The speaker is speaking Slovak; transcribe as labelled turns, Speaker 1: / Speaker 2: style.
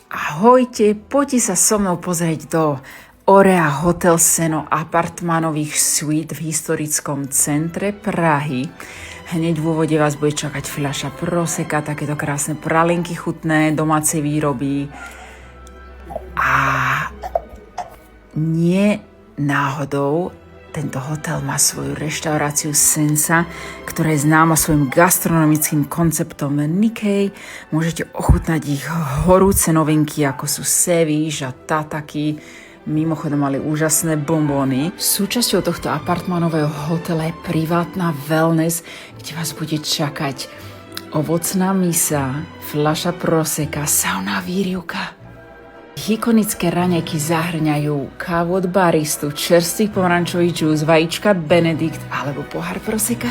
Speaker 1: Ahojte, poďte sa so mnou pozrieť do Orea Hotel Seno apartmánových suite v historickom centre Prahy. Hneď v úvode vás bude čakať fľaša proseka, takéto krásne pralinky chutné, domácej výroby. A nie náhodou tento hotel má svoju reštauráciu Sensa, ktorá je známa svojim gastronomickým konceptom Nikkei. Môžete ochutnať ich horúce novinky, ako sú ceviche a tataki. Mimochodom mali úžasné bombóny. Súčasťou tohto apartmánového hotela je privátna wellness, kde vás bude čakať ovocná misa, fľaša proseka, sauna, výrivka. Ikonické raňajky zahrňajú kávu od baristu, čerstvý pomarančový džús, vajíčka Benedikt alebo pohár proseka.